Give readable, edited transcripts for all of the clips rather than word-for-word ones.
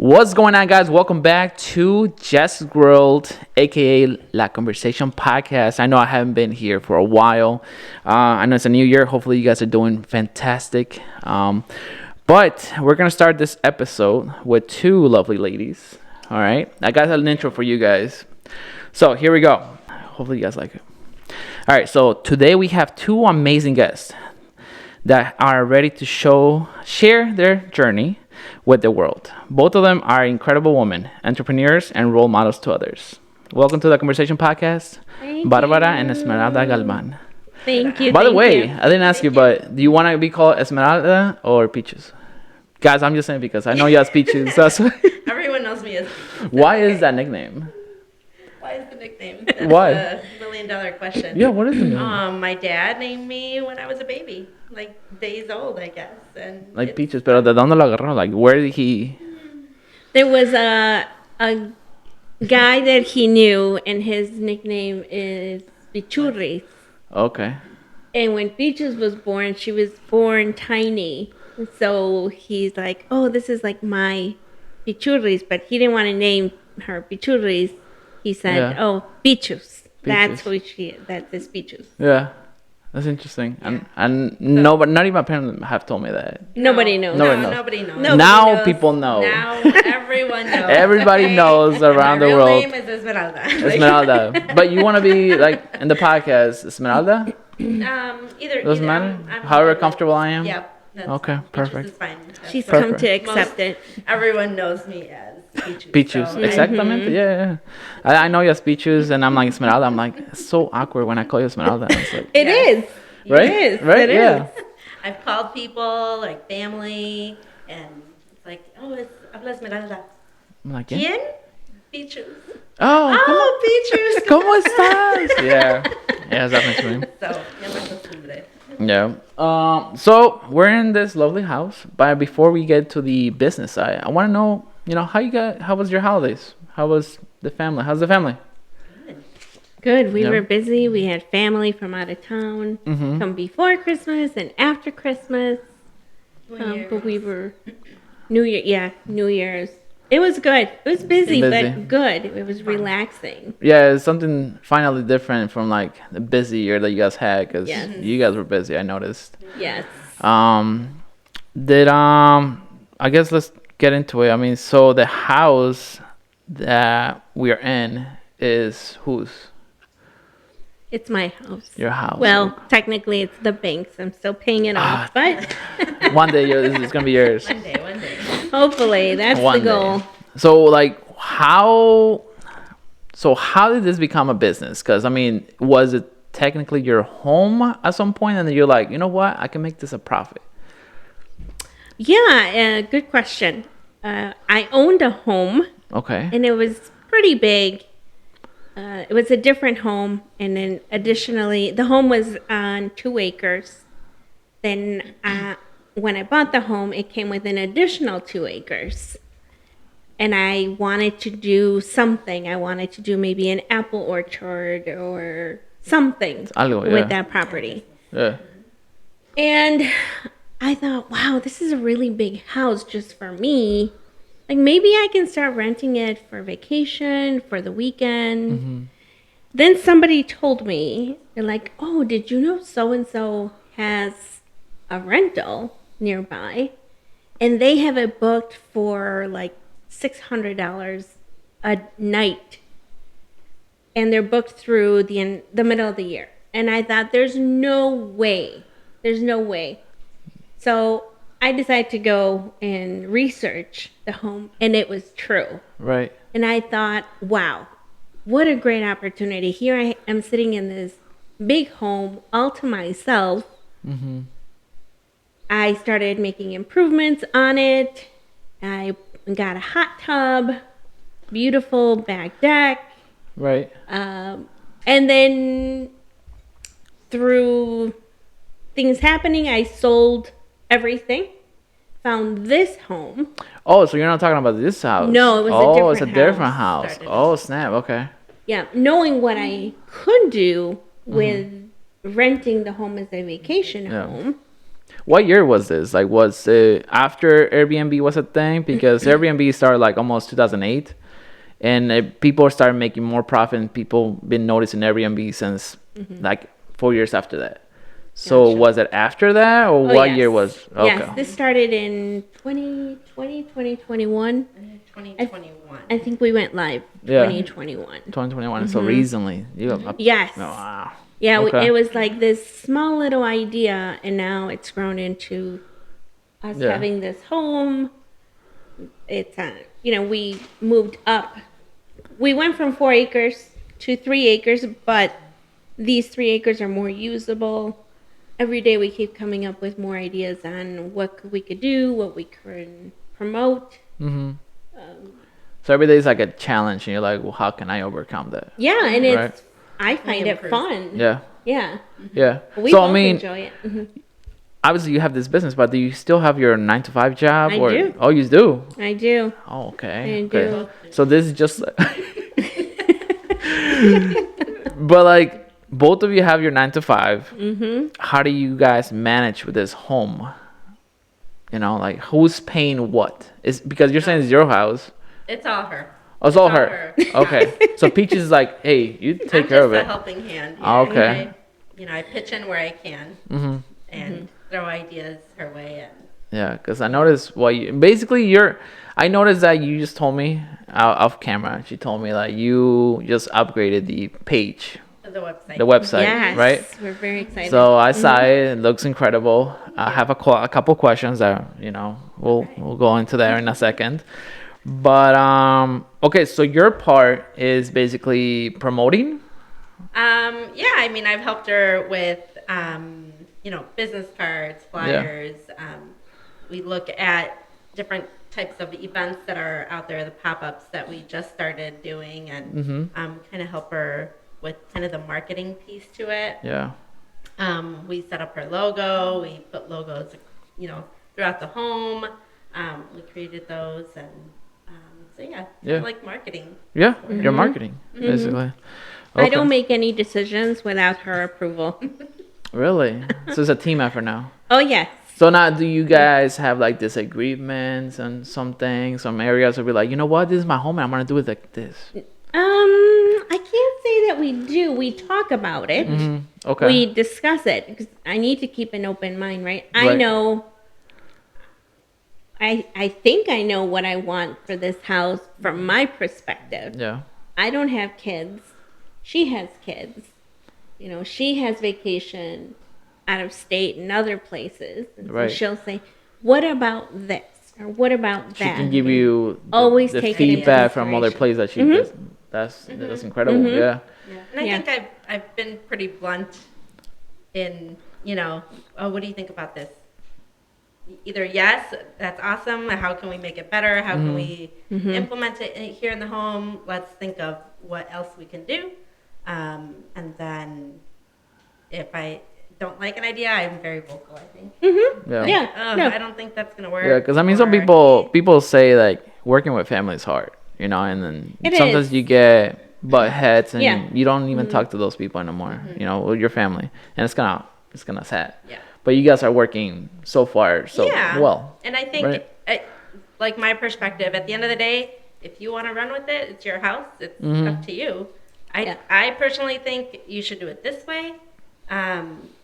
What's going on, guys? Welcome back to Jess World, aka La Conversaycion podcast. I know I haven't been here for a while. I know it's a new year. Hopefully, you guys are doing fantastic. But we're gonna start this episode with two lovely ladies. All right, I got an intro for you guys. So here we go. Hopefully, you guys like it. All right, so today we have two amazing guests that are ready to share their journey with the world. Both of them are incredible women, entrepreneurs, and role models to others. Welcome to the Conversaycion podcast, Barbara and Esmeralda Galvan. Thank you. By the way, I didn't ask you, but do you want to be called Esmeralda or Peaches? Guys, I'm just saying because I know you as Peaches. That's Everyone knows me as Peaches. Why is that nickname? Why is the nickname? That's Why? a $1 million question. Yeah, what is the name? My dad named me when I was a baby, like days old, I guess. And Like Peaches, pero ¿de dónde lo agarró? Like, where did he... There was a guy that he knew, and his nickname is Pichurri. Okay. And when Peaches was born, she was born tiny. So he's like, oh, this is like my Pichurris. But he didn't want to name her Pichurris. He said, oh, Pichus. That's who she is. That's his Pichus. Yeah. That's interesting. And no, but not even my parents have told me that. Nobody knows. Nobody knows. Now people know. Now everyone knows. Everybody knows around the world. My real name is Esmeralda. Esmeralda. But you want to be like in the podcast, Esmeralda? Either. Doesn't matter? However comfortable I am? Yep. Okay, perfect. Is fine. She's Perfect. come to accept it. Everyone knows me as Peaches. Peaches, so- exactamente. Yeah. I know you as Peaches, and I'm like Esmeralda. I'm like, it's so awkward when I call you Esmeralda. It's like, It is. right? It is. Right? It Yeah. is. I've called people, like family, and it's like, oh, habla Esmeralda. I'm like, yeah. ¿Quién? Peaches. Oh, Peaches. ¿cómo estás? Yeah. Yeah, that makes me. So, ya me acostumbré. Yeah. So we're in this lovely house, but before we get to the business side, I want to know, how was your holidays? How was the family? How's the family? Good. We Yeah. were busy. We had family from out of town come before Christmas and after Christmas. But we were New Year's. It was good. It was busy. But good. It was relaxing. Yeah, it's something finally different from like the busy year that you guys had, because you guys were busy. I noticed. Yes. I guess let's get into it. I mean, so the house that we are in is whose? It's my house. Your house. Well, technically it's the bank's. I'm still paying it off, but One day it's gonna be yours. One day. hopefully that's One the goal. day. So like how did this become a business? Because I mean, was it technically your home at some point, and then you're like, you know what, I can make this a profit? Yeah, good question. I owned a home. Okay. And it was pretty big. It was a different home. And then additionally, the home was on 2 acres. Then when I bought the home, it came with an additional 2 acres. And I wanted to do something. I wanted to do maybe an apple orchard or something with that property. Yeah. And I thought, wow, this is a really big house just for me. Like maybe I can start renting it for vacation, for the weekend. Mm-hmm. Then somebody told me, they're like, oh, did you know so-and-so has a rental nearby? And they have it booked for like $600 a night. And they're booked through the middle of the year. And I thought, there's no way. So I decided to go and research the home, and it was true. Right. And I thought, wow, what a great opportunity. Here I am sitting in this big home all to myself. Mm-hmm. I started making improvements on it. I got a hot tub, beautiful back deck. Right. And then through things happening, I sold everything, found this home. Oh, so you're not talking about this house? No, it was a different house. Oh, snap. Okay. Yeah, knowing what I could do with renting the home as a vacation home, What year was this? Like, was it after Airbnb was a thing? Because Airbnb started like almost 2008, and people started making more profit, and people been noticing Airbnb since like 4 years after that. So Gotcha. was it after that, or Oh, what yes. year was? Okay. Yes, this started in 2020, 2021. 2021. I think we went live Yeah. 2021. 2021. So recently, you have. Yes. Oh, wow. Yeah, Okay. it was like this small little idea, and now it's grown into us Yeah. having this home. It's, we moved up. We went from 4 acres to 3 acres, but these 3 acres are more usable. Every day we keep coming up with more ideas on we could do, what we could promote. So every day is like a challenge, and you're like, well, how can I overcome that? Yeah, and Right. I find it fun. Yeah. Yeah. Yeah. We So both I mean, enjoy it. obviously you have this business, but do you still have your 9 to 5 job? I or do. Oh, you do. I do. Oh, okay. I Okay. do. So this is just. But like both of you have your 9 to 5. How do you guys manage with this home? You know, like who's paying what? Is because you're saying it's your house. It's all her. Oh, it's all all her. her. Okay. So Peaches is like, hey, you take I'm care just of a it. helping hand. Oh, okay. I pitch in where I can and throw ideas her way. And Yeah, because I noticed I noticed that you just told me off camera. She told me that you just upgraded the page, the website. the website, Yes. right? We're very excited. So I saw it. It looks incredible. I have a couple questions that we'll go into there in a second. But okay. So your part is basically promoting. Yeah, I mean, I've helped her with, business cards, flyers. We look at different types of events that are out there, the pop-ups that we just started doing, and kind of help her with kind of the marketing piece to it. Yeah. We set up her logo. We put logos, throughout the home. We created those, and so yeah, Yeah. like marketing. Yeah. Your marketing, basically. I Okay. don't make any decisions without her approval. Really? So it's a team effort now. Oh, yes. So now, do you guys have like disagreements on some things, some areas, or be like, you know what, this is my home and I'm gonna do it like this? I can't say that we do. We talk about it. Okay. We discuss it because I need to keep an open mind, right? I Right. know. I think I know what I want for this house from my perspective. Yeah. I don't have kids. She has kids. She has vacation out of state and other places. And so Right. she'll say, "What about this?" or "What about She that?" can give you Always the take it into feedback from other consideration. places that she does. That's incredible. Yeah. And I Yeah. think I've been pretty blunt in, oh, what do you think about this? Either yes, that's awesome. How can we make it better? How can we implement it here in the home? Let's think of what else we can do. And then if I don't like an idea, I'm very vocal, I think. Yeah. Yeah. Oh, No. I don't think that's going to work. Yeah, because I mean, some or- people say like working with family is hard, and then It sometimes is. you get butt heads and Yeah. you don't even talk to those people anymore, with your family, and it's kind of sad. Yeah. But you guys are working so far so Yeah. well. And I think, Right. like my perspective, at the end of the day, if you want to run with it, it's your house. It's up to you. Yeah. I personally think you should do it this way.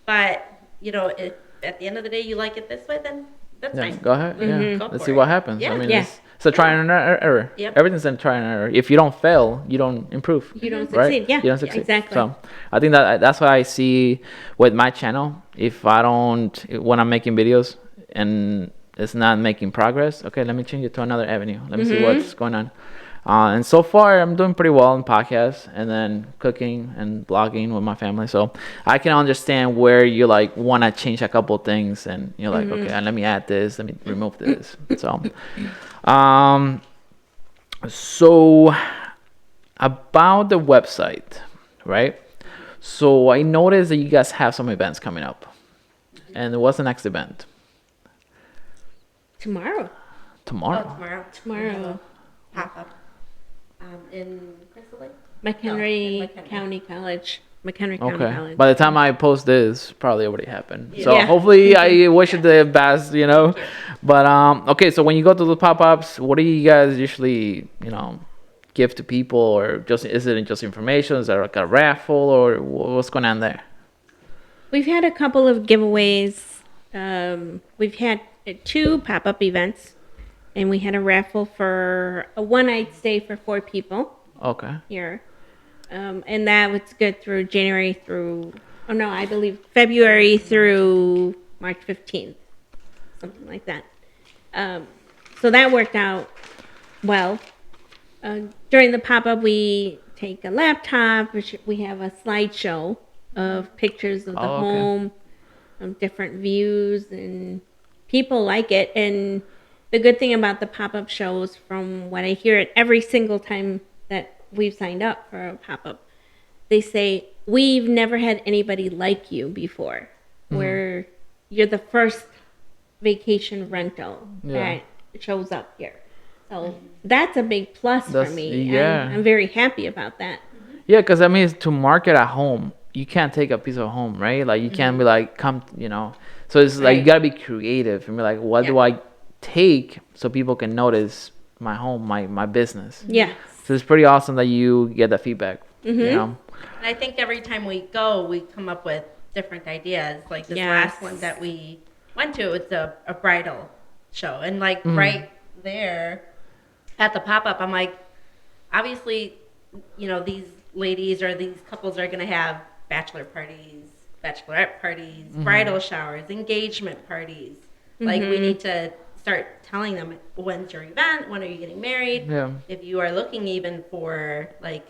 But, if at the end of the day you like it this way, then that's Yeah, fine. go ahead. Yeah, Go let's for see it. what happens. Yeah. I mean, Yeah. it's a try and error. Yep. Everything's a try and error. If you don't fail, you don't improve. You don't Right? succeed. Yeah. You don't succeed. Exactly. So I think that's what I see with my channel. If I don't, when I'm making videos and it's not making progress, okay, let me change it to another avenue. Let me see what's going on. And so far, I'm doing pretty well in podcasts and then cooking and blogging with my family. So I can understand where you like want to change a couple things and you're like, okay, let me add this, let me remove this. So about the website, right? So I noticed that you guys have some events coming up. And what's the next event? Tomorrow. Tomorrow. Oh, tomorrow. Tomorrow. Pop up in Crystal Lake. McHenry McHenry. County College. McHenry County Okay. College. By the time I post this, probably already happened. So Yeah. hopefully, I wish it the best, you know. But okay. So when you go to the pop-ups, what do you guys usually, give to people, or just is it just information? Is there like a raffle, or what's going on there? We've had a couple of giveaways. We've had 2 pop-up events, and we had a raffle for a one-night stay for 4 people Okay. here. And that was good through January through, I believe February through March 15th, something like that. So that worked out well. During the pop-up, we take a laptop, we have a slideshow of pictures of the Oh, okay. home, of different views, and people like it. And the good thing about the pop-up shows, from what I hear it every single time that we've signed up for a pop-up, they say, we've never had anybody like you before, where you're the first vacation rental that shows up here. So that's a big plus for me. Yeah. I'm very happy about that. Yeah, because that means to market at home, you can't take a piece of home, right? Like you can't be like, come, So it's like you Right. gotta be creative and be like, what do I take so people can notice my home, my business? Yeah. So it's pretty awesome that you get that feedback. And I think every time we go, we come up with different ideas. Like this last one that we went to, it's a bridal show. And like right there at the pop-up, I'm like, obviously, these ladies or these couples are going to have bachelor parties, bachelorette parties, bridal showers, engagement parties. Like we need to start telling them, when's your event? When are you getting married? Yeah. If you are looking even for like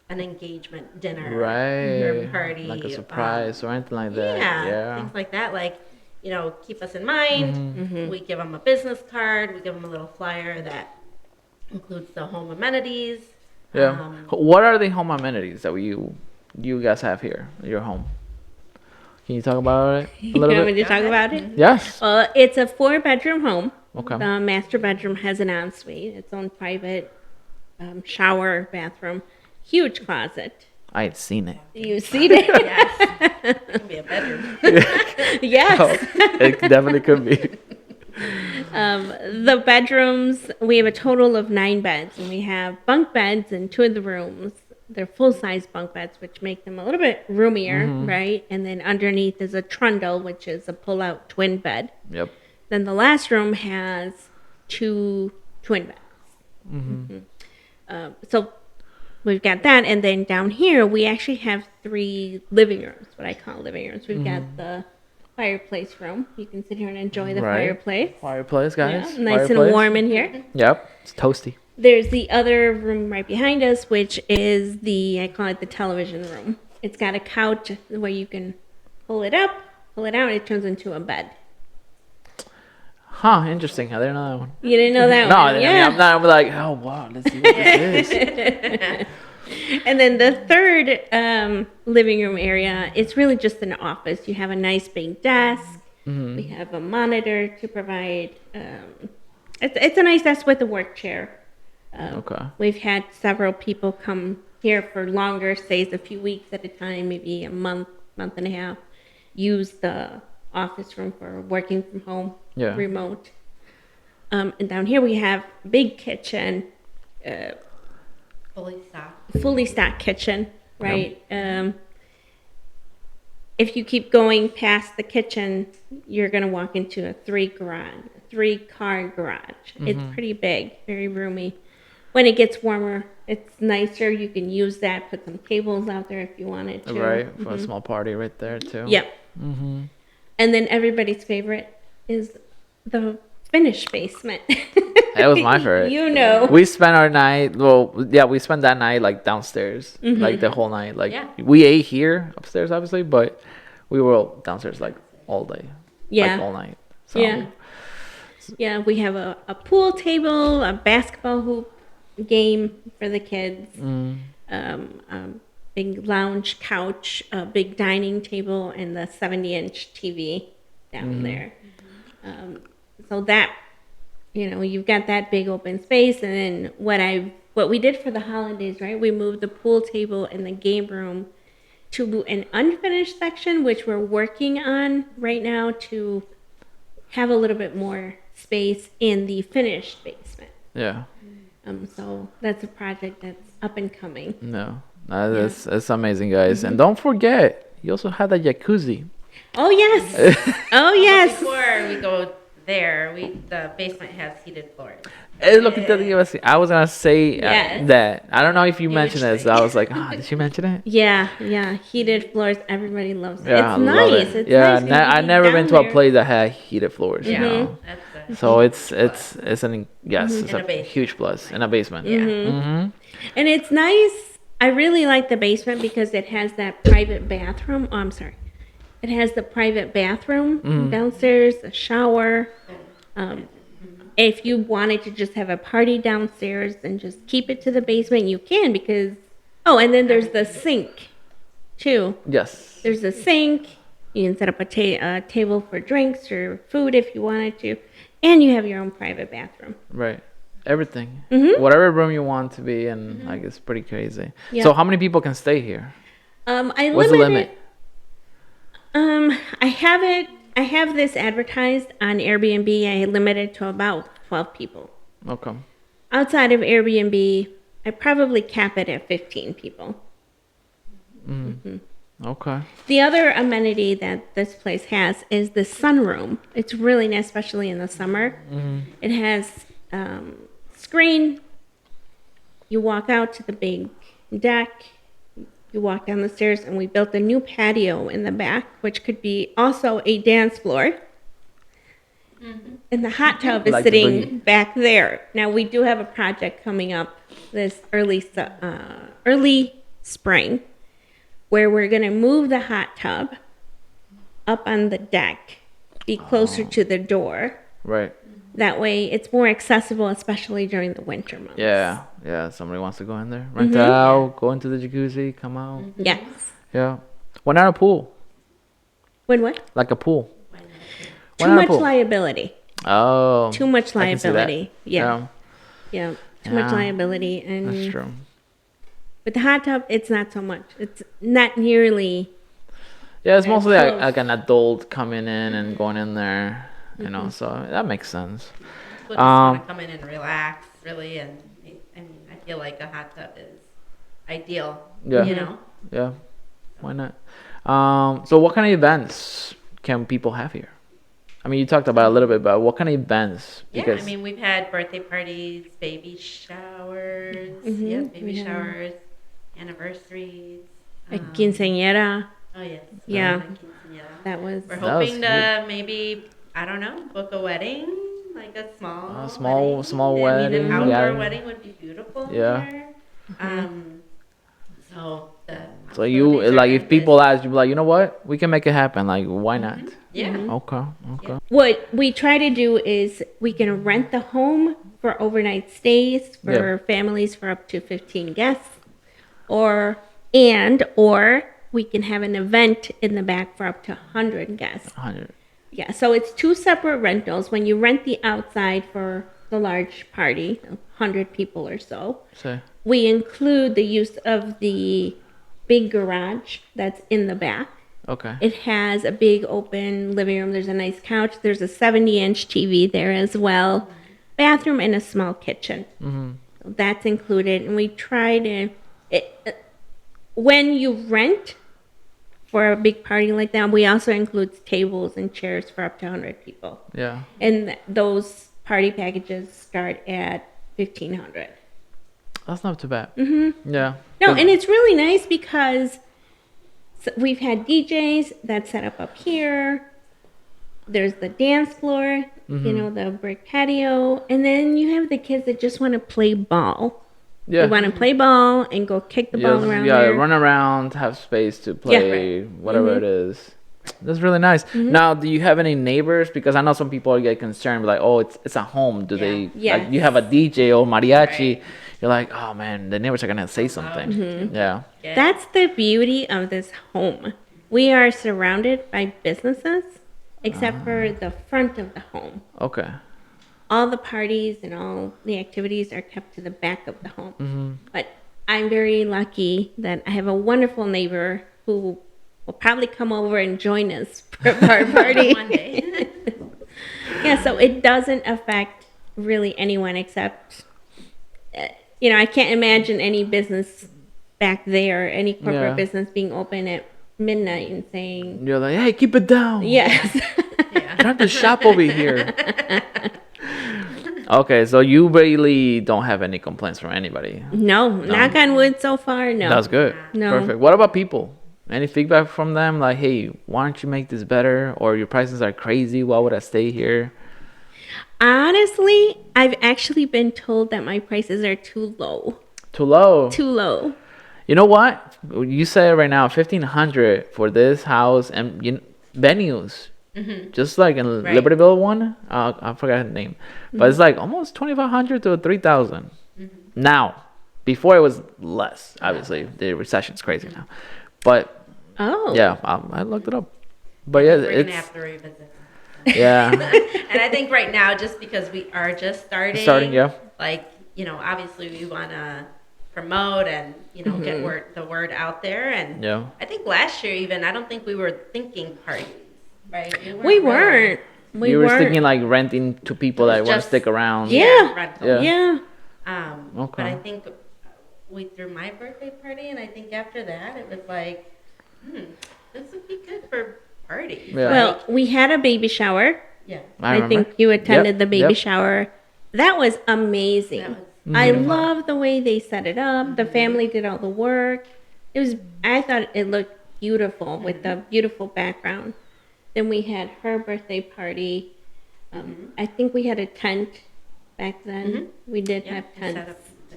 an engagement dinner, Right. or party, Like a surprise or anything like that. Yeah. things like that. Like, keep us in mind. We give them a business card. We give them a little flyer that includes the home amenities. Yeah. What are the home amenities that you guys have here at your home? Can you talk about it a You little want me bit? to talk about it? Yes. It's a 4-bedroom home. Okay. The master bedroom has an ensuite, its own private shower, bathroom, huge closet. I had seen it. You've seen it? Yes. It can be a bedroom. Yes. It definitely could be. The bedrooms, we have a total of 9 beds, and we have bunk beds in 2 of the rooms. They're full-size bunk beds, which make them a little bit roomier, right? And then underneath is a trundle, which is a pull-out twin bed. Yep. Then the last room has 2 twin beds. So we've got that, and then down here we actually have 3 living rooms, what I call living rooms. We've got the fireplace room. You can sit here and enjoy the fireplace. Fireplace, guys. Yeah, nice Fireplace. and warm in here. Yep. It's toasty. There's the other room right behind us, which is I call it the television room. It's got a couch where you can pull it up, pull it out, and it turns into a bed. Huh, interesting. I didn't know that one. You didn't know that No, one? I'm like, oh, wow, let's see what this is. And then the third living room area, it's really just an office. You have a nice big desk. We have a monitor to provide. It's a nice desk with a work chair. Okay. We've had several people come here for longer stays, a few weeks at a time, maybe a month and a half, use the office room for working from home, remote. And down here we have big kitchen, fully stocked kitchen, right? If you keep going past the kitchen, you're going to walk into a 3-car garage. It's pretty big, very roomy. When it gets warmer, it's nicer. You can use that, put some tables out there if you wanted to. Right, for a small party right there, too. Yep. And then everybody's favorite is the finished basement. That was my favorite. You know. We spent our night, we spent that night like downstairs, like the whole night. Like we ate here upstairs, obviously, but we were downstairs like all day. Yeah. Like all night. So. Yeah. Yeah, we have a pool table, a basketball hoop game for the kids, big lounge couch, a big dining table, and the 70-inch TV down there. So that, you've got that big open space. And then what we did for the holidays, right? We moved the pool table and the game room to an unfinished section, which we're working on right now to have a little bit more space in the finished basement. Yeah. So that's a project that's up and coming. No. That's amazing, guys. And don't forget, you also have the jacuzzi. Oh yes. Oh yes. Before we go there, the basement has heated floors. Es lo que te iba a decir. I was gonna say Yes. that. I don't know if you mentioned Huge this. thing. I was like, did she mention it? Yeah, heated floors. Everybody loves it. Yeah, I It's love nice. it. It's Yeah, nice. I never been to a place that had heated floors. Yeah, You know? that's a So huge it's plus. it's In a a basement. huge plus in a basement. Yeah. Mm-hmm. And it's nice. I really like the basement because it has that private bathroom. Oh, I'm sorry. It has the private bathroom downstairs, a shower. If you wanted to just have a party downstairs and just keep it to the basement, you can because. Oh, and then there's the sink, too. Yes. There's a sink. You can set up a table for drinks or food if you wanted to, and you have your own private bathroom. Right. Everything. Mm-hmm. Whatever room you want to be in, like it's pretty crazy. Yeah. So how many people can stay here? I What's the limited- limit? I have this advertised on Airbnb. I limited to about 12 people. Okay. Outside of Airbnb, I probably cap it at 15 people. Okay. The other amenity that this place has is the sunroom. It's really nice, especially in the summer. It has screen. You walk out to the big deck. You walk down the stairs, and we built a new patio in the back, which could be also a dance floor. And the hot tub is Like the sitting boogie. back there. Now, we do have a project coming up this early spring where we're going to move the hot tub up on the deck, be closer to the door. Right. That way it's more accessible, especially during the winter months. Yeah. Yeah. Somebody wants to go in there, rent it out, go into the jacuzzi, come out. Yes. Yeah. Why not a pool? When what? Like a pool. Why Too not a much pool? liability. Oh. Too much I can see that. liability. Yeah. Yeah. Too much Yeah. liability. That's And true. with the hot tub, it's not so much. It's not nearly. Yeah, it's Very mostly close. like an adult coming in and going in there, you know. So that makes sense. People just want to come in and relax, really, and I mean, I feel like a hot tub is ideal. Yeah. You know. Yeah. Why not? So what kind of events can people have here? I mean, you talked about it a little bit, but what kind of events? Yeah, I mean, we've had birthday parties, baby showers, yes, baby we have- showers, anniversaries. A quinceañera. Oh yes. Yeah. a quinceañera. That was. We're That was hoping to maybe, I don't know, book a wedding, like a small, small I mean, wedding, an outdoor yeah. wedding would be beautiful. Yeah. Here. So the So you possibilities are like if endless. people ask you, like, you know what, we can make it happen. Like, why not? Yeah. Okay. Okay. What we try to do is we can rent the home for overnight stays for Yeah. families for up to 15 guests, or we can have an event in the back for up to 100 guests. 100. Yeah, so it's two separate rentals. When you rent the outside for the large party, 100 people or so, So we include the use of the big garage that's in the back. okay. It has a big open living room. There's a nice couch. There's a 70-inch TV there as well. Bathroom and a small kitchen. So that's included. And we try to... when you rent for a big party like that, we also include tables and chairs for up to 100 people. Yeah. And those party packages start at $1,500. That's not too bad. Mm-hmm. Yeah. No, and it's really nice because we've had DJs that set up here. There's the dance floor, you know, the brick patio. And then you have the kids that just want to play ball. Yeah. They want to play ball and go kick the ball around there. run around, have space to play whatever it is. That's really nice. Now, do you have any neighbors? Because I know some people get concerned, like, oh, it's a home. Do they? Yes. Like, you have a DJ or mariachi. Right. You're like, oh man, the neighbors are gonna say something. Yeah. Yeah. That's the beauty of this home. We are surrounded by businesses, except for the front of the home. Okay. All the parties and all the activities are kept to the back of the home. But I'm very lucky that I have a wonderful neighbor who will probably come over and join us for our party. One day. Yeah, so it doesn't affect really anyone except, I can't imagine any business back there, any corporate business being open at midnight and saying, You're like, hey, keep it down. yes. Yeah. Trying to shop over here. Okay, so you really don't have any complaints from anybody. No, knock on wood so far, no. That's good. No. Perfect. What about people? Any feedback from them? Like, hey, why don't you make this better? Or your prices are crazy. Why would I stay here? Honestly, I've actually been told that my prices are too low. Too low. Too low. You know what? You say right now, 1,500 for this house and venues. Just like in Right. Libertyville one, I forgot the name, but it's like almost 2,500 to 3,000 now. Before it was less. Obviously, the recession's crazy now, but Oh. yeah, I looked it up. But yeah, We're it's gonna have to revisit. yeah, And I think right now, just because we are just starting, yeah. like, obviously we want to promote and, get the word out there. And Yeah. I think last year even, I don't think we were thinking parties, right? We really- weren't. We You were weren't. thinking like renting to people that want to Just- stick around. Yeah. rental. Yeah. Yeah. Okay. But I think we threw my birthday party, and I think after that, it was like, this would be good for parties. Yeah. Well, we had a baby shower. Yeah. I I remember. think you attended Yep, the baby yep. shower. That was amazing. That was I love the way they set it up. The family did all the work. I thought it looked beautiful with the beautiful background. Then we had her birthday party. I think we had a tent back then. We did Yeah, have we set tents. up the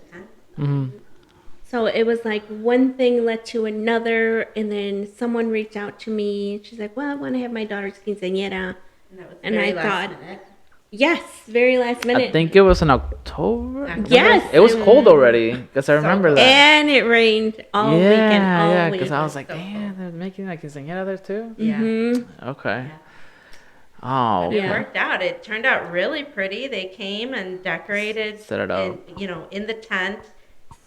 tent. So it was like one thing led to another, and then someone reached out to me. She's like, "Well, I want to have my daughter's quinceañera." And that was And very I last thought- minute. Yes, very last I minute. think it was in October. Yes. It was cold already because I remember cold. that. And it rained all weekend. All Yeah, weekend. because I was like, So damn, they're making like quinceañera there too. Yeah. Okay. Yeah. Oh, It Yeah. worked out. It turned out really pretty. They came and decorated, Set it up. in the tent.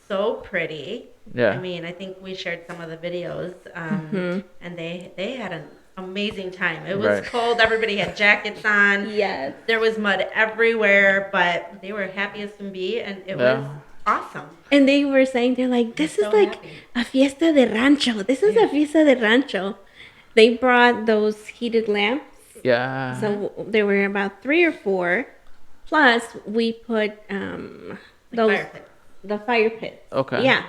So pretty. yeah. I mean, I think we shared some of the videos, and they had an amazing time. It was Right. cold. Everybody had jackets on. Yes. There was mud everywhere, but they were happy as can be, and it Yeah. was awesome. And they were saying, they're like, this is so like happy. a fiesta de rancho. This is a fiesta de rancho. They brought those heated lamps. Yeah. So there were about 3 or 4. Plus, we put those fire pits. the fire pits. Okay. Yeah.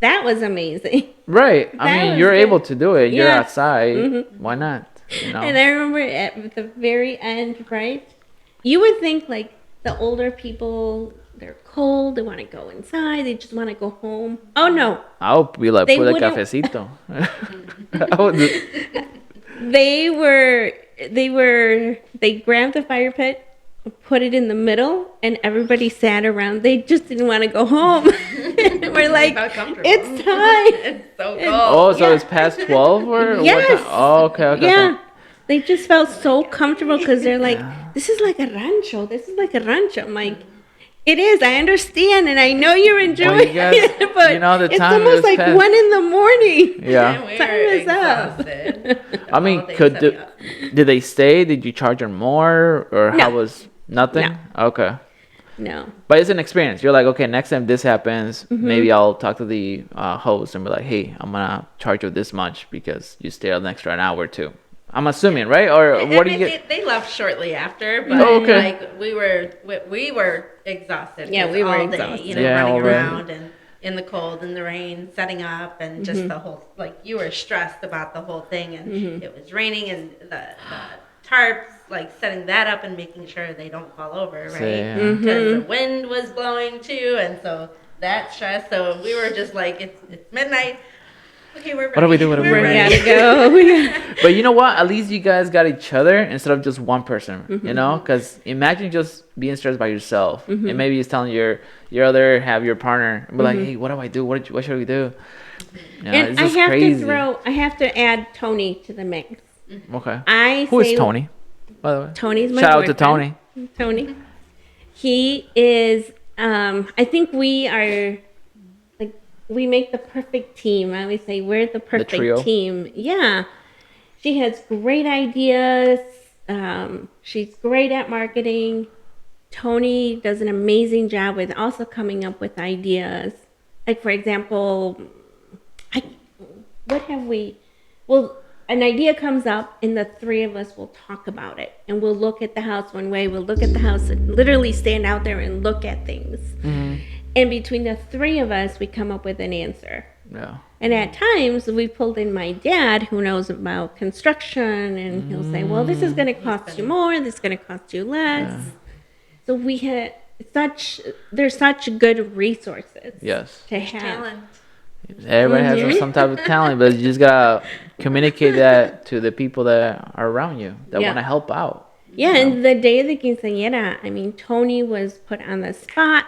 That was amazing. Right. I That mean, was you're good. able to do it. You're Yeah. outside. Why not? You know? And I remember at the very end, right? You would think like the older people, they're cold, they want to go inside, they just want to go home. Oh no, I'll be like, They put a wouldn't- cafecito. I would do- they grabbed the fire pit, put it in the middle, and everybody sat around. They just didn't want to go home. We're like, felt comfortable. it's time. It's so cold. oh, so Yeah. it's past 12 or what Yes. time? Oh, okay, okay. Yeah. Okay. They just felt so comfortable because they're like, this is like a rancho. This is like a rancho. I'm like, it is. I understand, and I know you're enjoying you guys- it, but you know, the it's time almost is like past. 1 in the morning. Yeah. We Time were is up. exhausted. I mean, All day could setting the, up. did they stay? Did you charge them more, or how No. was nothing? Okay, No. but it's an experience. You're like, okay, next time this happens, Mm-hmm. maybe I'll talk to the host and be like, hey, I'm gonna charge you this much because you stayed an extra an hour or two. I'm assuming, right? Or I what do mean, you get? They left shortly after, but Oh, okay. like we were exhausted. Yeah, 'cause we were all day, exhausted. Yeah, running already. around and in the cold, in the rain, setting up, and just the whole like you were stressed about the whole thing, and it was raining, and the tarps, like setting that up and making sure they don't fall over, right? Yeah. Because the wind was blowing too, and so that stress. So we were just like, it's midnight. Okay, we're ready. What do we do? What do we We're do? We ready. gotta go. We gotta- But you know what? At least you guys got each other instead of just one person. Mm-hmm. You know, because imagine just being stressed by yourself, and maybe it's telling your other have your partner, and be like, hey, what do I do? What should we do? You know, And it's I just have crazy. I have to add Tony to the mix. Okay. I Who say is Tony? By the way, Tony's my shout out to boyfriend. Tony. Tony. He is, I think we are, like, we make the perfect team. I always say we're the perfect trio. team. Yeah. She has great ideas. She's great at marketing. Tony does an amazing job with also coming up with ideas. Like, for example, I, what have we? Well, an idea comes up, and the three of us will talk about it. And we'll look at the house one way, we'll look at the house and literally stand out there and look at things. And between the three of us, we come up with an answer. Yeah. And at times, we pulled in my dad, who knows about construction, and he'll say, well, this is going to cost you more, this is going to cost you less. So we had there's such good resources Yes. to have. Talent. Everybody has some type of talent, but you just gotta communicate that to the people that are around you that Yeah. want to help out. Yeah, and the day of the quinceañera, I mean, Tony was put on the spot.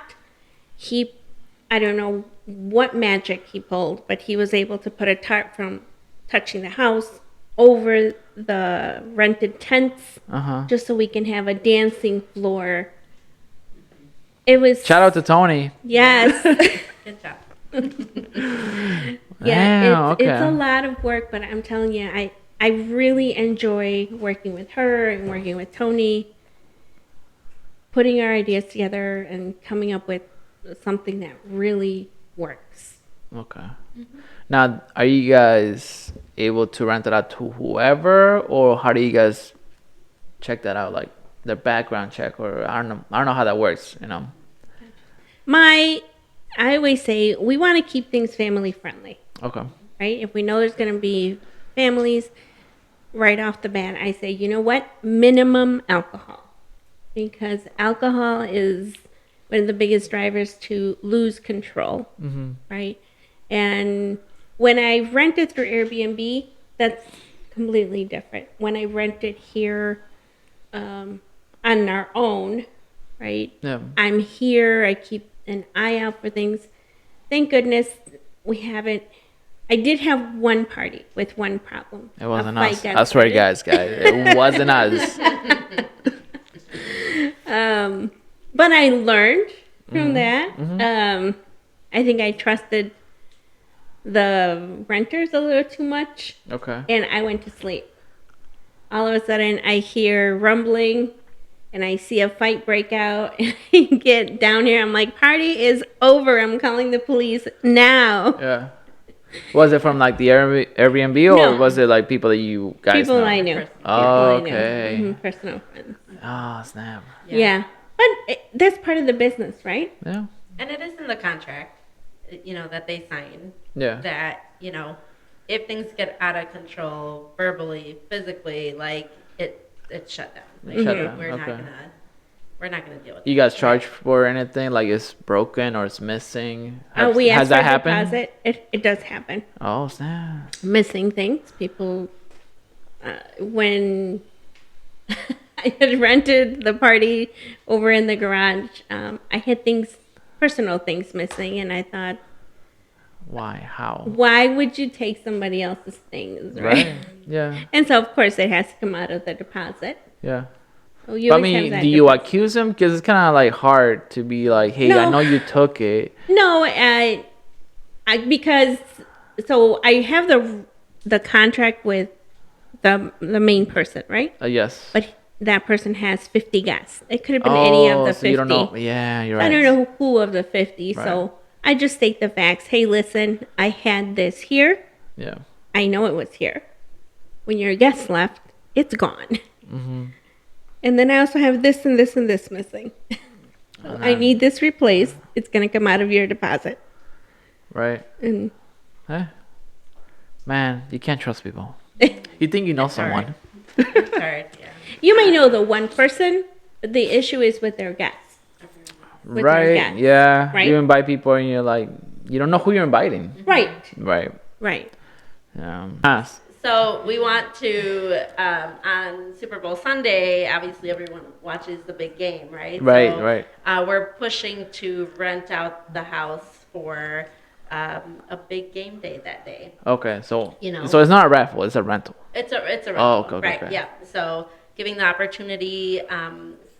I don't know what magic he pulled, but he was able to put a tarp from touching the house over the rented tents just so we can have a dancing floor. It was... Shout out to Tony. Yes. Good job. Yeah, it's a lot of work, but I'm telling you, I really enjoy working with her and working with Tony, putting our ideas together and coming up with something that really works. Okay. Now, are you guys able to rent it out to whoever, or how do you guys check that out? Like the background check, or I don't know how that works. I always say we want to keep things family friendly. Okay. Right? If we know there's going to be families, right off the bat, I say, you know what? Minimum alcohol. Because alcohol is one of the biggest drivers to lose control. Right? And when I rented through Airbnb, that's completely different. When I rented here on our own, right? Yeah. I'm here. I keep an eye out for things. Thank goodness we haven't. I did have one party with one problem. It wasn't us. I swear, guys, it wasn't us. But I learned from that. I think I trusted the renters a little too much. Okay. And I went to sleep. All of a sudden, I hear rumbling, and I see a fight break out. And I get down here. I'm like, party is over. I'm calling the police now. Yeah. Was it from like the Airbnb, or No. was it like people that you guys People know? I knew. Oh, People I knew. okay. Personal friends. Oh, snap. Yeah. But that's part of the business, right? Yeah. And it is in the contract, that they sign. Yeah. That, if things get out of control verbally, physically, like it's shut down. Like, Shut down, we're okay. not gonna deal with You it. guys charge for anything like it's broken or it's missing? We ask Has for that a happened? deposit. It does happen. Oh, snap. Missing things. People, when I had rented the party over in the garage, I had personal things missing, and I thought, Why? How? why would you take somebody else's things, right? Yeah. And so, of course, it has to come out of the deposit. Yeah. So you But I always have mean, that do you deposit. accuse them? Because it's kind of like hard to be like, hey, I No. know you took it. No, because so I have the contract with the main person, right? Yes. But that person has 50 guests. It could have been any of the 50. So you don't know. Yeah, you're right. I don't know who of the 50. Right. So I just state the facts. Hey, listen, I had this here. Yeah. I know it was here. When your guest left, it's gone. And then I also have this and this and this missing. So I need this replaced. It's going to come out of your deposit. Right. And Hey. Man, you can't trust people. You think you know someone. It's hard, yeah. you may know the one person, but the issue is with their guests. With their Right. guests. Yeah. Right? You invite people and you're like, you don't know who you're inviting. Right. Right. Right. So we want to on Super Bowl Sunday. Obviously, everyone watches the big game, right? Right, So, right. We're pushing to rent out the house for a big game day that day. Okay. So, You know. so it's not a raffle, it's a rental. It's a rental, Oh, okay, right? okay. Yeah. So giving the opportunity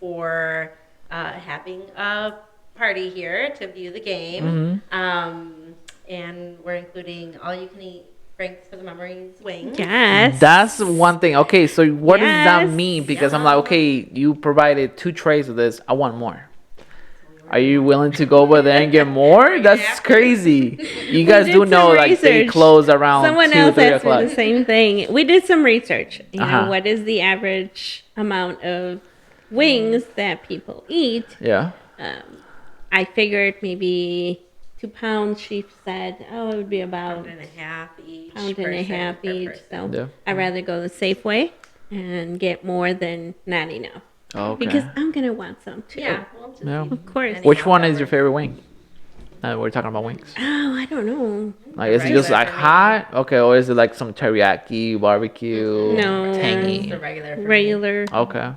for having a party here to view the game. and we're including all you can eat Frank's for the Memories wings. Yes. That's one thing. Okay, so what does that Yes. mean? Because I'm like, okay, you provided 2 trays of this. I want more. Are you willing to go over there and get more? That's crazy. You guys did do know, some like, they research. close around Someone 2, else 3 asked me o'clock. the same thing. We did some research. You Uh-huh. know, what is the average amount of wings that people eat? Yeah. I figured maybe 2 pounds. She said, oh, it would be about Pound and a half each. pound and a half per each. person. So Yeah. I'd rather go the safe way and get more than not enough. Okay. Because I'm going to want some too. Yeah, we'll just Yeah. eat Of course. any Which one is your leftovers. favorite wing? We're talking about wings. Oh, I don't know. Like, is it just Regular like for me. hot? Okay, or is it like some teriyaki, barbecue, No. Just tangy? the regular. for me. Regular. Okay.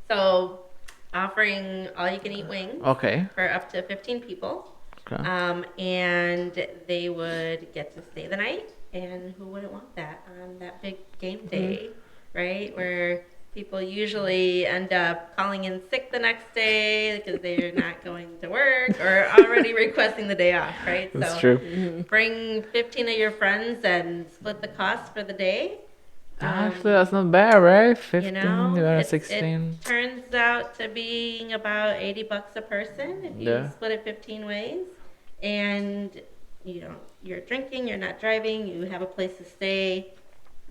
So, offering all you can eat wings Okay. for up to 15 people. Okay. And they would get to stay the night. And who wouldn't want that on that big game day, right? Where people usually end up calling in sick the next day because they're not going to work or already requesting the day off, right? That's so true. bring 15 of your friends and split the cost for the day. Actually, that's not bad, right? 15 You know, divided it 16. turns out to being about $80 a person if you Yeah. split it 15 ways. And you're drinking, you're not driving, you have a place to stay,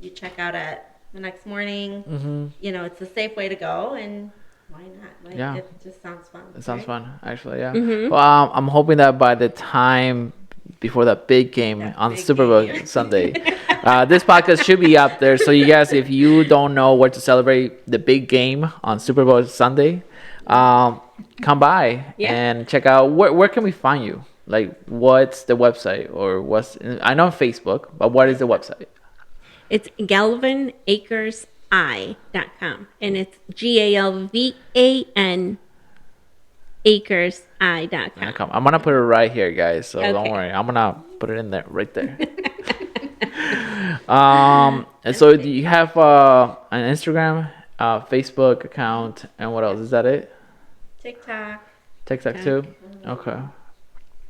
you check out at the next morning. Mm-hmm. It's a safe way to go, and why not? Like, Yeah. it just sounds fun. It sounds right? fun, actually, yeah. Well, I'm hoping that by the time before that big game That on big Super Bowl game. Sunday, this podcast should be up there. So you guys, if you don't know where to celebrate the big game on Super Bowl Sunday, come by Yeah. and check out where can we find you? Like, what's the website or what's? I know Facebook, but what is the website? It's galvanacresi.com. And it's GALVAN acresi.com. I'm gonna put it right here, guys. So don't Okay. worry. I'm gonna put it in there, right there. And so do you have an Instagram, Facebook account, and what else? Is that it? TikTok. TikTok too. Okay. I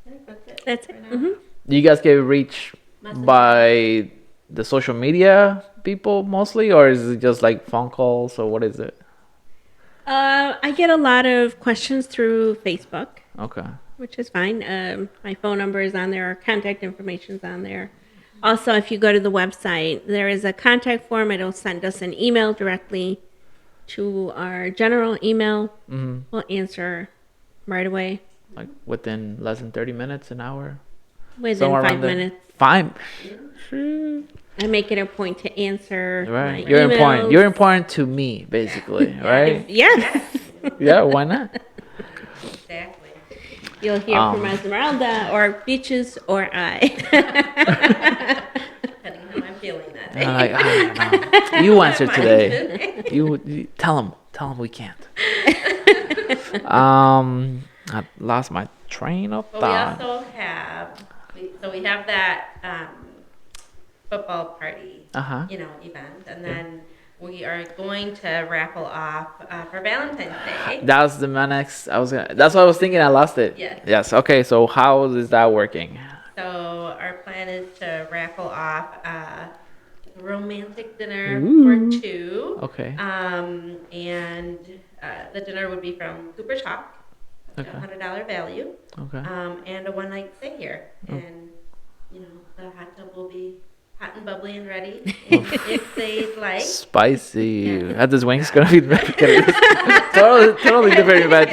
think that's it. That's for it. now. Do you guys get reached Messenger. by the social media people mostly, or is it just like phone calls, or what is it? I get a lot of questions through Facebook, Okay. which is fine. My phone number is on there. Our contact information is on there. Also, if you go to the website, there is a contact form. It'll send us an email directly to our general email. We'll answer right away Like within less than 30 minutes, an hour. within Somewhere 5 around there. minutes. 5. I make it a point to answer Right. my You're emails. important. You're important to me, basically, right? Yes. Yeah, why not? Exactly. You'll hear from Esmeralda or Beaches or I. Depending how I'm feeling that day. And I'm like, I don't know. You answer today. You tell him we can't. I lost my train of But thought. we also have, we have that football party, Uh-huh. event, and then we are going to raffle off for Valentine's Day. That was that's what I was thinking. I lost it. Yes. Yes. Okay. So how is that working? So our plan is to raffle off a romantic dinner Ooh. for 2. Okay. And the dinner would be from Cooper's Hawk, Okay. $100 value, Okay. and a one-night stay here. And, the hot tub will be hot and bubbly and ready if they'd like. Spicy. Yeah. That this wing's gonna be totally different event.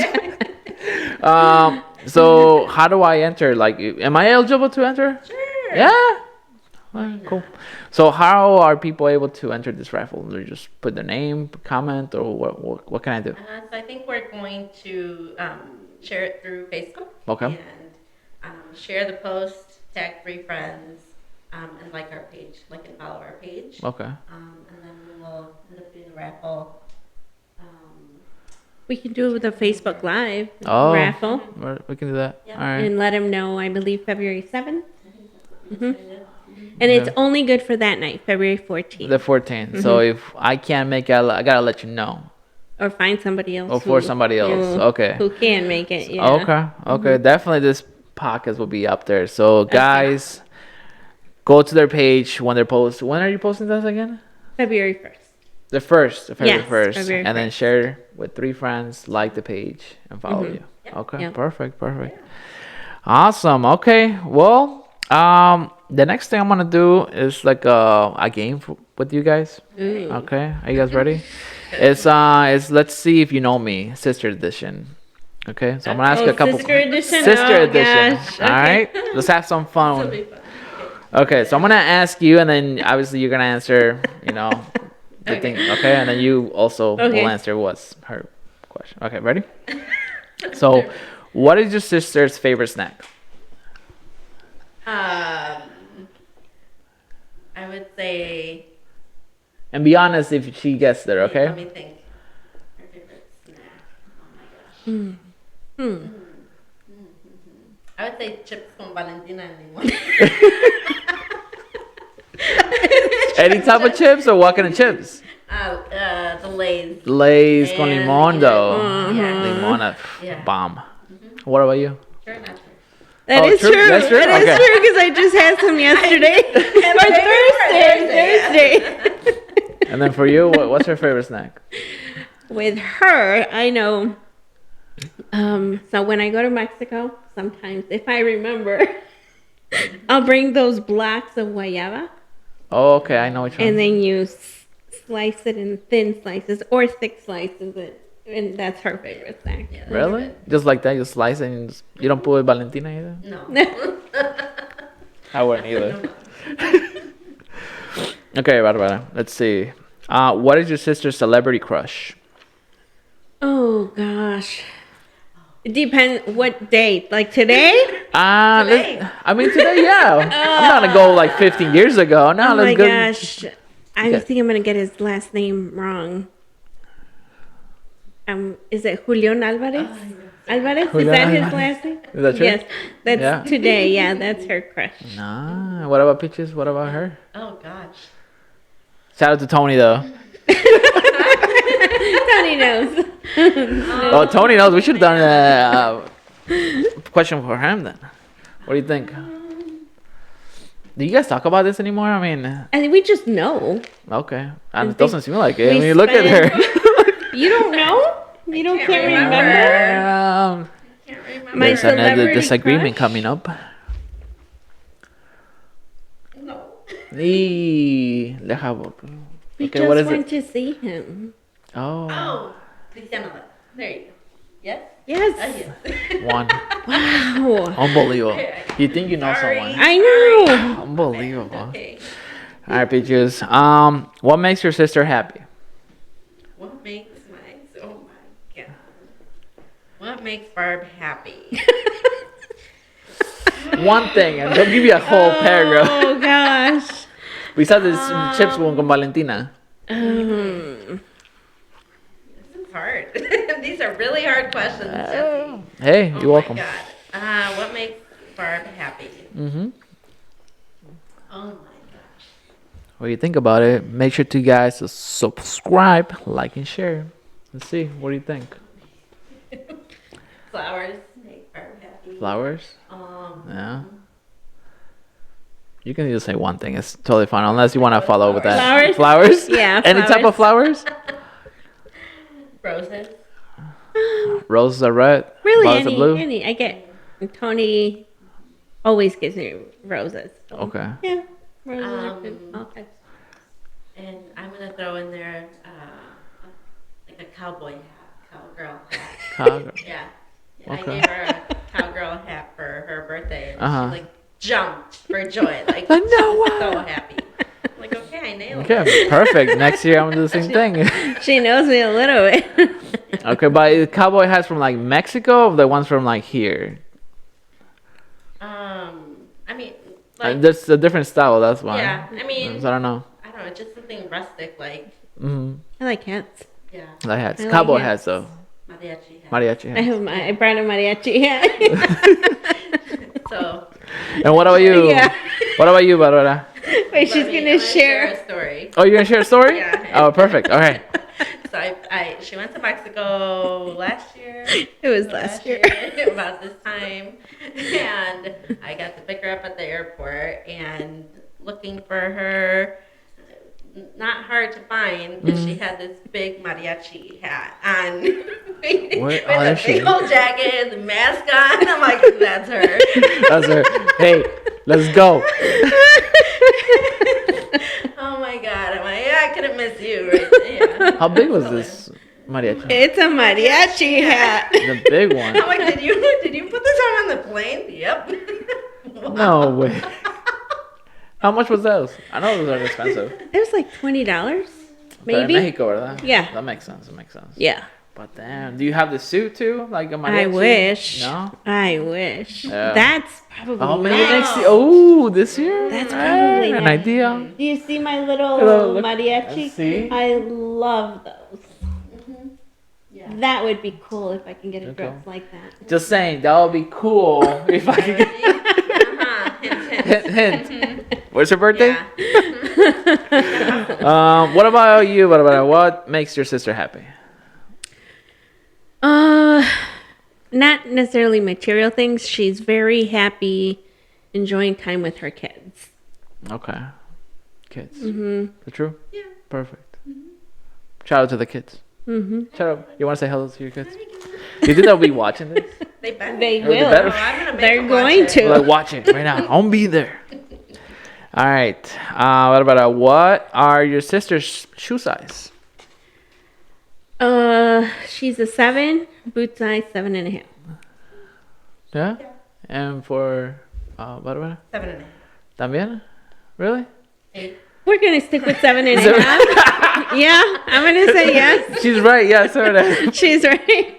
So how do I enter? Like, am I eligible to enter? Sure. Yeah. Alright, cool. So how are people able to enter this raffle? They just put their name, comment, or what can I do? So I think we're going to share it through Facebook. Okay. And share the post, tag 3 friends, and like our page, like and follow our page. Okay. And then we will end up doing the raffle. We can do it with a Facebook Live Oh. raffle We can do that. Yeah. All right. and let them know, I believe, February 7th. Mhm. And it's Yeah. only good for that night, February 14th. The 14th. So if I can't make it, I gotta let you know. Or find somebody else. Or for somebody else. Okay. Who can make it, yeah. Okay. Okay. Definitely this podcast will be up there. So guys, go to their page when they're post. When are you posting this again? February 1st. The first, February Yes, 1st, February and then 1st. share with 3 friends, like the page, and follow you. Okay, Yep. perfect. Awesome. Okay, well, the next thing I'm gonna do is like a game with you guys. Ooh. Okay, are you guys ready? It's let's see if you know me, sister edition. Okay, so I'm gonna ask you a couple. Sister edition. Sister Oh, edition. gosh. All right, let's have some This fun. will be fun. Okay, so I'm gonna ask you, and then obviously you're gonna answer. You know, the Okay. thing. Okay, and then you also Okay. will answer what's her question. Okay, ready? So, what is your sister's favorite snack? I would say. And be honest if she gets there. Let Okay. me think. Her favorite snack. Oh my gosh. I would say chips con Valentina and limon. Any type of chips or what kind of chips? The Lay's. Lay's con And limon though. Yeah. Limon, Yeah. bomb. What about you? Sure, not sure. That Oh, is true? true. That's true? That is Okay. true because I just had some yesterday. Or Thursday. And then for you, what's your favorite snack? With her, I know. So when I go to Mexico, sometimes if I remember, I'll bring those blocks of guayaba, Oh, okay, I know which one. and then you slice it in thin slices or thick slices, and that's her favorite snack. Yeah, that's Really? good. Just like that, you slice it and you don't put Valentina either? No. I wouldn't either. Okay, Barbara, let's see. What is your sister's celebrity crush? Oh gosh, it depends what date. Like today? Today. I mean today, yeah. I'm not gonna go like 15 years ago. No, Oh my let's go. gosh, I Okay. think I'm gonna get his last name wrong. Is it Julián Alvarez? Alvarez? Julián Is that his Alvarez. last name? Is that true? Yes, that's Yeah. today. Yeah, that's her crush. Nah. What about Peaches? What about her? Oh gosh. Shout out to Tony though. Tony knows. Oh, Tony knows. We should have done a question for him then. What do you think? Do you guys talk about this anymore? I mean, I think we just know. okay. And it think doesn't seem like it. I we mean, look at her. You don't know? You don't can't can't remember? remember. Can't remember. My There's another celebrity disagreement crush? coming up. No. Deja. We Okay, just what is went it? to see him. Oh, Oh, Cristiano. There you go. Yes? Yes. Yes. one. Wow. Unbelievable. You think you know Sorry. someone? I know. Unbelievable. Okay. All right, Peaches. What makes your sister happy? What makes my oh my god. What makes Barb happy? One thing, and they'll give you a whole paragraph. Oh gosh. Besides the chips con Valentina. Um, This is hard. These are really hard questions, Jesse. Hey, Oh you're welcome. my god. What makes Barb happy? Mm-hmm. Oh my gosh. What do you think about it? Make sure to guys to subscribe, like, and share. Let's see. What do you think? Flowers make Barb happy. Flowers? Um, Yeah. You can just say one thing. It's totally fine, unless you want to follow with that. Flowers? Flowers? Yeah, Any type of flowers? Roses. Roses are red. really, violets are blue. any. I get Tony always gives me roses. So, Okay. Yeah, roses are good. Um, Okay. And I'm gonna throw in there like a cowboy hat, cowgirl hat. Cowgirl. Yeah. Okay. I gave her a cowgirl hat for her birthday, and Uh-huh. she like jumped for joy, like I she know, was wow. so happy. I'm like, okay, I nailed it. Okay, perfect. Next year I'm gonna do the same thing. She knows me a little bit. Okay, but cowboy hats from like Mexico, or the ones from like here. I mean, like, There's a different style. That's why. yeah, I mean, So I don't know. I don't know, just something rustic, like, Mm-hmm. I like hats. yeah, The hats, I like cowboy hats. hats though. mariachi hat. Mariachi I hats. have I brought a mariachi hat. So, And what about you? Yeah. What about you, Barbara? Wait, she's let me- gonna I'm share. a story. Oh, you're gonna share a story? Yeah. Oh, perfect. All right. So she went to Mexico last year. It was last year. About this time, And I got to pick her up at the airport and looking for her. Not hard to find because she had this big mariachi hat on. With Oh, a there she big is. old jacket, the mask on. I'm like, that's her. That's her. Hey, let's go. Oh my god. I'm like, yeah, I couldn't miss you right there. How big was this mariachi? It's a mariachi hat. The big one. I'm like, did you put this on the plane? Yep. Wow. No way. How much was those? I know those are expensive. It was like $20, But maybe. in Mexico, ¿verdad? Yeah. That makes sense. That makes sense. Yeah. But damn, do you have the suit too? Like a mariachi? I wish. No? I wish. Yeah. That's probably. Oh, maybe not. next year. Oh, this year? That's Ah, probably an not. idea. Do you see my little Hello, look. mariachi? Let's see. I love those. Yeah. That would be cool if I can get a Okay. dress like that. Just saying, that would be cool if I could get. Hint, hint. Hint. Where's your birthday? Yeah. What about you? What makes your sister happy? Not necessarily material things. She's very happy enjoying time with her kids. Okay. Kids. Mm-hmm. Is that true? Yeah. Perfect. Shout out to the kids. Mm-hmm. Shout out. You want to say hello to your kids? You think they'll be watching this? They better. They They will. better. I'm gonna make They're them watch going it. to. Like, watch it right now. I'll be there. All right. What about what are your sister's shoe size? She's a 7, boot size 7.5. Yeah. And for Barbara? 7.5. También? Really? 8. We're gonna stick with 7.5. Yeah, I'm gonna say yes. She's right. Yeah, sorry. She's right.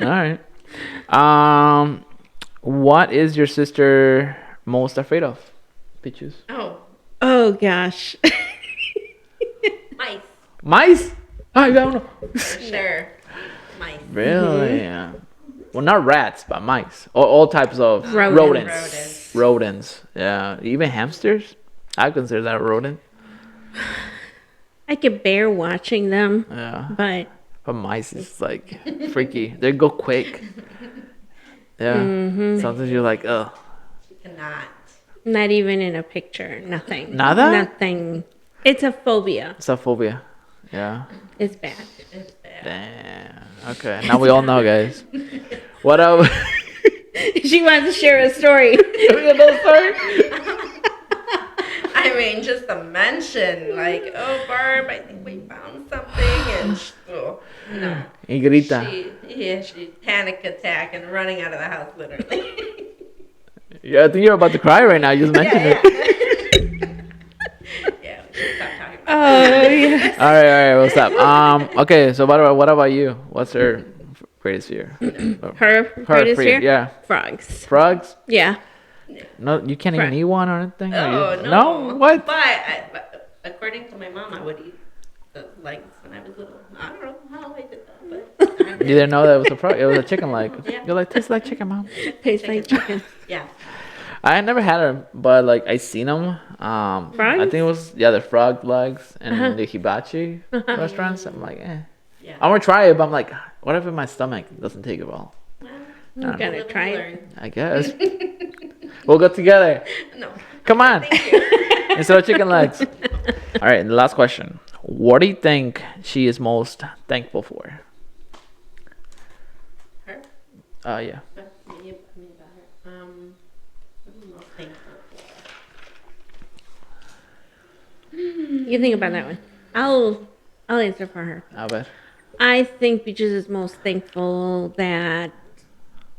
All right. What is your sister most afraid of? Pichus. Oh gosh. Mice. Mice? I don't know. Sure. Mice. Really? Yeah. Well, not rats, but mice. All types of Rodents. Rodents. Yeah. Even hamsters? I consider that a rodent. I could bear watching them, Yeah. but But mice is like freaky. They go quick. Yeah. Sometimes you're like, ugh. You cannot. not even in a picture. Nothing. Nada? Nothing. It's a phobia. It's a phobia. Yeah. It's bad. It's bad. Damn. Okay. Now we all know, guys. What up? She wants to share a story. I mean, just a mention, like, oh, Barb, I think we found something, and no. Y grita. She panic attack and running out of the house, literally. Yeah, I think you're about to cry right now. You just mentioned it. Yeah, we should stop talking about Oh yeah. All right, we'll stop. Okay, so what about you? What's her greatest fear? Her greatest fear? Yeah. Frogs. Frogs? Yeah. No, you can't even Frog. eat one or anything? that. Or Oh, you- no. No? What? But according to my mom, I would eat the legs when I was little. I don't know how I did that, but I You didn't know that it was a frog? It was a chicken leg. Yeah. You're like, tastes like chicken, mom. Tastes like chicken. Yeah. I never had them, but like I seen them. I think it was the frog legs and the hibachi restaurants. I'm like, Yeah. I'm gonna try it, but I'm like, what if my stomach doesn't take it well? Well, You Um, gotta live and try it. learn. I guess we'll go together. No. Come on, Thank you. instead of chicken legs. All right, and the last question: what do you think she is most thankful for? Her? Yeah. Me about her. What am I most thankful for? You think about that one. I'll answer for her. I bet. I think Beaches is most thankful that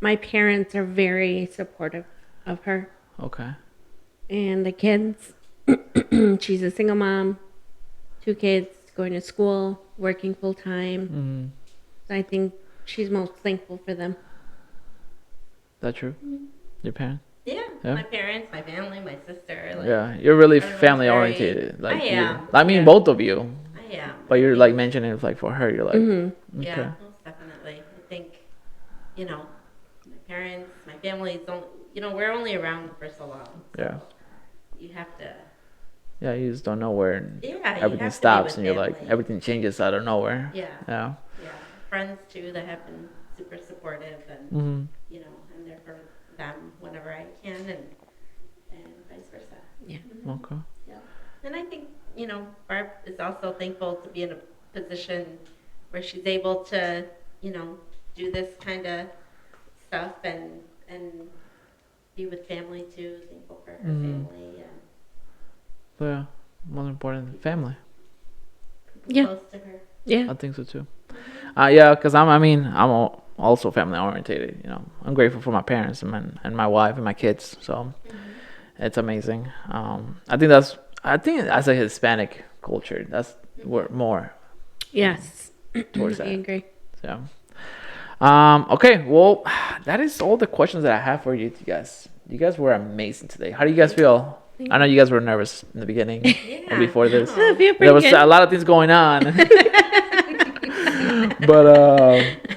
my parents are very supportive of her Okay. and the kids. She's a single mom, 2 kids, going to school, working full time. Mm-hmm. So I think she's most thankful for them. That true? Your parents? Yeah, Yeah. my parents, my family, my sister. Like, Yeah, you're really everyone's family very- oriented. Like I you- am. I mean, Yeah. both of you. I am. But you're like mentioning it like for her. You're like, Mm-hmm. Yeah, okay. most definitely. I think, my parents, my family don't, we're only around for so long. Yeah. You have to, Yeah, you just don't know where yeah, you everything have to be stops with and you're like, family. everything changes out of nowhere. Yeah, Yeah. yeah. Friends too that have been super supportive, and Mm-hmm. you know, I'm there for them whenever I can, and vice versa. Yeah. Okay. Yeah. And I think, you know, Barb is also thankful to be in a position where she's able to, you know, do this kind of stuff and be with family too. Thankful for her family and So yeah, most important, family. people Yeah. close to her. Yeah. I think so too. Yeah, because I'm also family orientated. You know, I'm grateful for my parents and my wife and my kids. So it's amazing. I think as a Hispanic culture, that's we're more Yes. towards I that. agree. So, okay, well, that is all the questions that I have for you guys. You guys were amazing today. How do you guys feel? I know you guys were nervous in the beginning or before this. I feel pretty There was good. a lot of things going on. But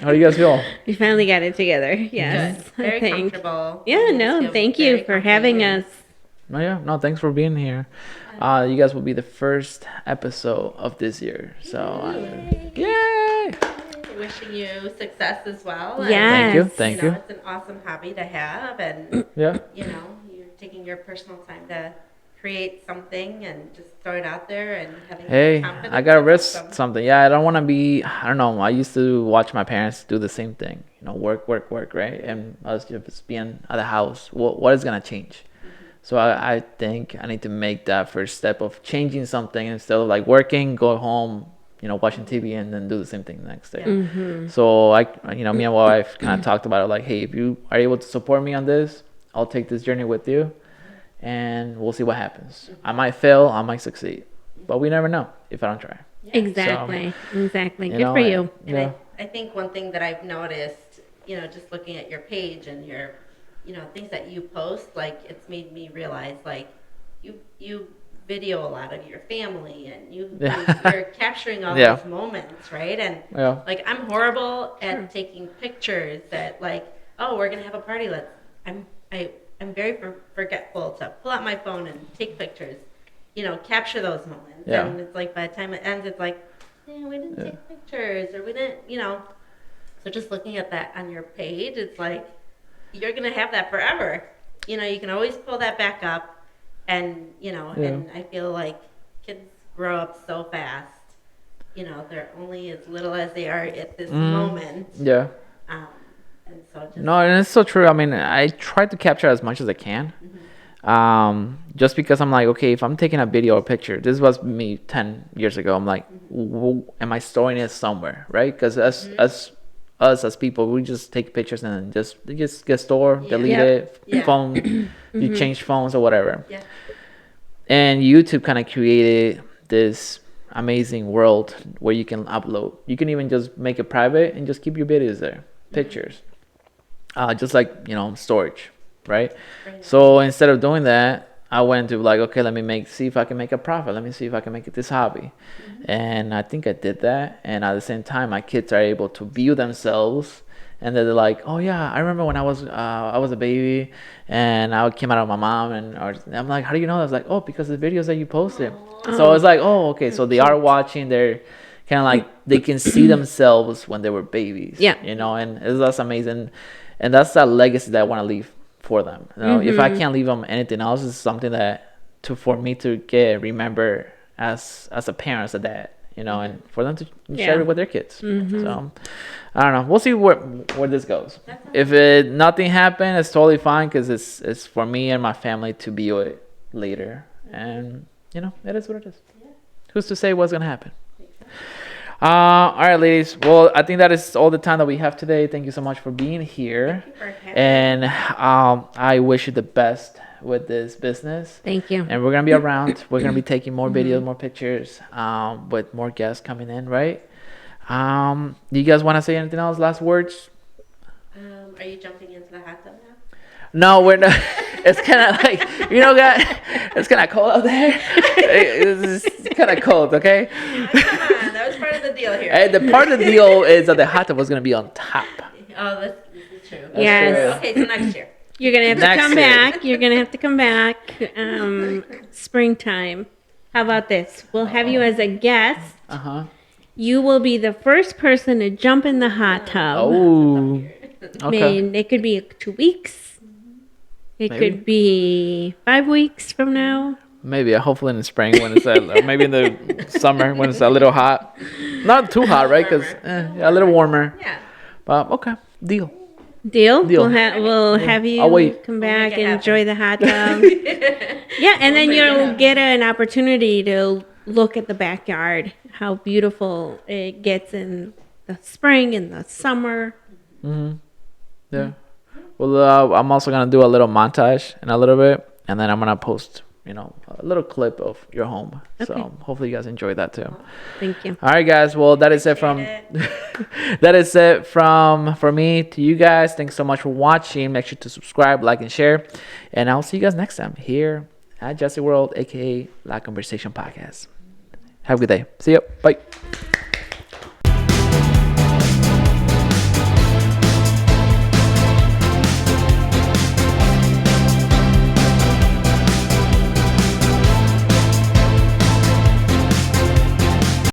how do you guys feel? We finally got it together. Yes. Good. Very I think. comfortable. Yeah, Just no, feel thank very you for having comfy and- us. Oh yeah, no, thanks for being here. You guys will be the first episode of this year, so yay! Wishing you success as well. and, Yes. Thank you know, you. It's an awesome hobby to have, and Yeah, you know, you're taking your personal time to create something and just throw it out there and having hey, confidence. I gotta That's risk awesome. something. Yeah, I don't want to be. I don't know. I used to watch my parents do the same thing. You know, work, right? And us just being at the house. What is gonna change? So I think I need to make that first step of changing something instead of like working, go home, you know, watching TV, and then do the same thing the next day. Mm-hmm. So you know, me and my wife kind of talked about it. Like, hey, if you are able to support me on this, I'll take this journey with you, and we'll see what happens. I might fail, I might succeed, but we never know if I don't try. Exactly. Exactly. You Good know, for you. And Yeah. I think one thing that I've noticed, you know, just looking at your page and your, you know, things that you post, like it's made me realize, like you video a lot of your family and you're capturing all Yeah. those moments, right? And Yeah. like I'm horrible at taking pictures. That like, oh, we're gonna have a party. I'm very forgetful to pull out my phone and take pictures. You know, capture those moments. Yeah. And it's like by the time it ends, it's like, we didn't take pictures or we didn't, you know. So just looking at that on your page, it's like you're gonna have that forever. You know, you can always pull that back up, and you know, and I feel like kids grow up so fast. You know, they're only as little as they are at this moment. Yeah. And so just No, and it's so true. I mean, I try to capture as much as I can. Just because I'm like, okay, if I'm taking a video or picture, this was me 10 years ago. I'm like, am I storing it somewhere, right? Because us as people, we just take pictures and then just get stored, delete Yeah. it, Yeah. phone, you change phones or whatever. yeah, And YouTube kind of created this amazing world where you can upload. You can even just make it private and just keep your videos there, pictures. Just like, you know, storage, right? Right. So instead of doing that, I went to like, okay, let me see if I can make a profit. Let me see if I can make it this hobby. And I think I did that. And at the same time, my kids are able to view themselves. And they're like, oh yeah, I remember when I was a baby and I came out of my mom. And I'm like, how do you know? I was like, oh, because of the videos that you posted. So it's like, oh, okay. So they are watching. They're kind of like, they can see themselves when they were babies. Yeah. You know, and that's amazing. And that's that legacy that I want to leave for them. You know, if I can't leave them anything else, it's something that for me to remember as a parent, as a dad, you know, and for them to share it with their kids. So I don't know. We'll see where this goes. If nothing happened, it's totally fine because it's for me and my family to view it later, and you know, it is what it is. Who's to say what's gonna happen? All right, ladies. Well, I think that is all the time that we have today. Thank you so much for being here. Thank you for having And I wish you the best with this business. Thank you. And we're going to be around. We're going to be taking more videos, more pictures, with more guests coming in, right? Do you guys want to say anything else? Last words? Are you jumping into the hot tub now? No, we're not. It's kind of like, you know, guys, it's kind of cold out there. It's kind of cold, okay? Come on, that was part of the deal here. And the part of the deal is that the hot tub was going to be on top. Oh, this is true. Yes. Okay, so next year. You're gonna have to Next come year. back. You're gonna have to come back. Springtime. How about this? We'll have you as a guest, Uh-huh. you will be the first person to jump in the hot tub. Oh, I okay. mean, it could be 2 weeks. It Maybe. could be 5 weeks from now. Maybe. Hopefully in the spring when it's maybe in the summer when it's a little hot. Not too hot, right? Because a little warmer. Yeah. But okay, deal. Deal? Deal. We'll have you I'll wait. come We'll make back it and happen. enjoy the hot tub. Yeah, and then make it you'll happen. get an opportunity to look at the backyard, how beautiful it gets in the spring and the summer. Yeah. Well, I'm also gonna do a little montage in a little bit, and then I'm gonna post, a little clip of your home. Okay. So hopefully you guys enjoy that too. Thank you. All right, guys. Well, that is it from that is it for me to you guys. Thanks so much for watching. Make sure to subscribe, like, and share, and I'll see you guys next time here at Jesse World, aka La Conversation Podcast. Have a good day. See ya. Bye.